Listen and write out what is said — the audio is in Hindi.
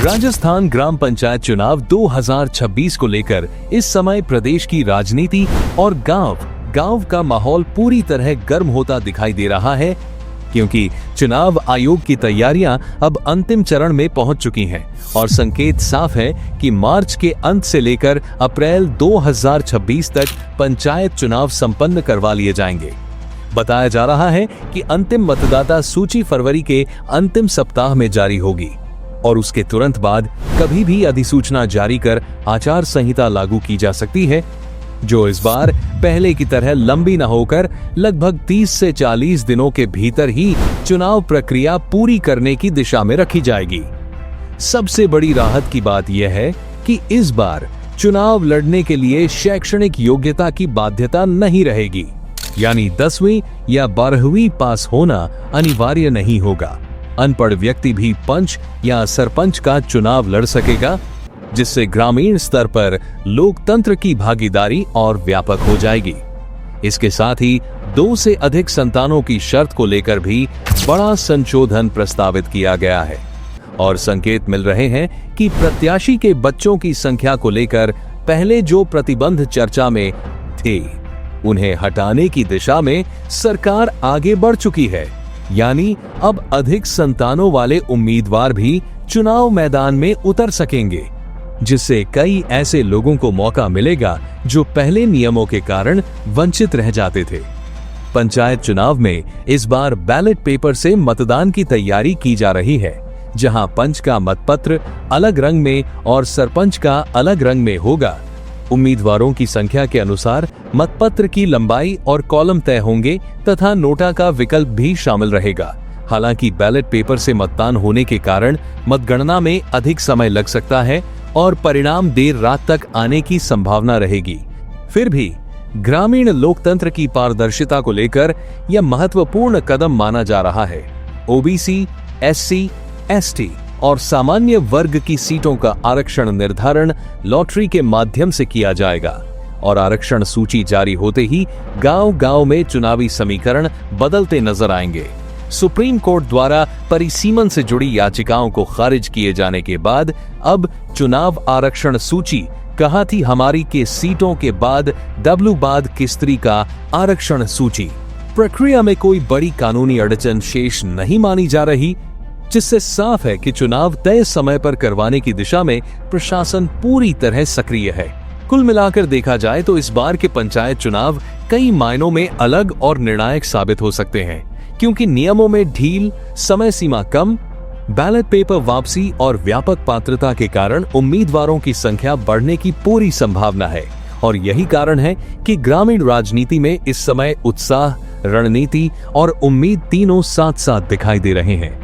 राजस्थान ग्राम पंचायत चुनाव 2026 को लेकर इस समय प्रदेश की राजनीति और गांव का माहौल पूरी तरह गर्म होता दिखाई दे रहा है, क्योंकि चुनाव आयोग की तैयारियां अब अंतिम चरण में पहुंच चुकी हैं और संकेत साफ है कि मार्च के अंत से लेकर अप्रैल 2026 तक पंचायत चुनाव संपन्न करवा लिए जाएंगे। बताया जा रहा है कि अंतिम मतदाता सूची फरवरी के अंतिम सप्ताह में जारी होगी और उसके तुरंत बाद कभी भी अधिसूचना जारी कर आचार संहिता लागू की जा सकती है, जो इस बार पहले की तरह लंबी न होकर लगभग 30 से 40 दिनों के भीतर ही चुनाव प्रक्रिया पूरी करने की दिशा में रखी जाएगी। सबसे बड़ी राहत की बात यह है कि इस बार चुनाव लड़ने के लिए शैक्षणिक योग्यता की बाध्यता नहीं रहेगी, यानी 10वीं या 12वीं पास होना अनिवार्य नहीं होगा। अनपढ़ व्यक्ति भी पंच या सरपंच का चुनाव लड़ सकेगा, जिससे ग्रामीण स्तर पर लोकतंत्र की भागीदारी और व्यापक हो जाएगी। इसके साथ ही 2 से अधिक संतानों की शर्त को लेकर भी बड़ा संशोधन प्रस्तावित किया गया है और संकेत मिल रहे हैं कि प्रत्याशी के बच्चों की संख्या को लेकर पहले जो प्रतिबंध चर्चा में थे, उन्हें हटाने की दिशा में सरकार आगे बढ़ चुकी है, यानी अब अधिक संतानों वाले उम्मीदवार भी चुनाव मैदान में उतर सकेंगे, जिससे कई ऐसे लोगों को मौका मिलेगा जो पहले नियमों के कारण वंचित रह जाते थे। पंचायत चुनाव में इस बार बैलेट पेपर से मतदान की तैयारी की जा रही है, जहां पंच का मतपत्र अलग रंग में और सरपंच का अलग रंग में होगा। उम्मीदवारों की संख्या के अनुसार मतपत्र की लंबाई और कॉलम तय होंगे तथा नोटा का विकल्प भी शामिल रहेगा। हालांकि बैलेट पेपर से मतदान होने के कारण मतगणना में अधिक समय लग सकता है और परिणाम देर रात तक आने की संभावना रहेगी। फिर भी ग्रामीण लोकतंत्र की पारदर्शिता को लेकर यह महत्वपूर्ण कदम माना जा रहा है। ओबीसी, एससी, एसटी और सामान्य वर्ग की सीटों का आरक्षण निर्धारण लॉटरी के माध्यम से किया जाएगा और आरक्षण सूची जारी होते ही गांव-गांव में चुनावी समीकरण बदलते नजर आएंगे। सुप्रीम कोर्ट द्वारा परिसीमन से जुड़ी याचिकाओं को खारिज किए जाने के बाद अब चुनाव आरक्षण सूची कहा थी हमारी के सीटों के बाद डब्लू बाद किस्तरी का आरक्षण सूची प्रक्रिया में कोई बड़ी कानूनी अड़चन शेष नहीं मानी जा रही, जिससे साफ है कि चुनाव तय समय पर करवाने की दिशा में प्रशासन पूरी तरह सक्रिय है। कुल मिलाकर देखा जाए तो इस बार के पंचायत चुनाव कई मायनों में अलग और निर्णायक साबित हो सकते हैं, क्योंकि नियमों में ढील, समय सीमा कम, बैलेट पेपर वापसी और व्यापक पात्रता के कारण उम्मीदवारों की संख्या बढ़ने की पूरी संभावना है। और यही कारण है कि ग्रामीण राजनीति में इस समय उत्साह, रणनीति और उम्मीद तीनों साथ साथ दिखाई दे रहे हैं।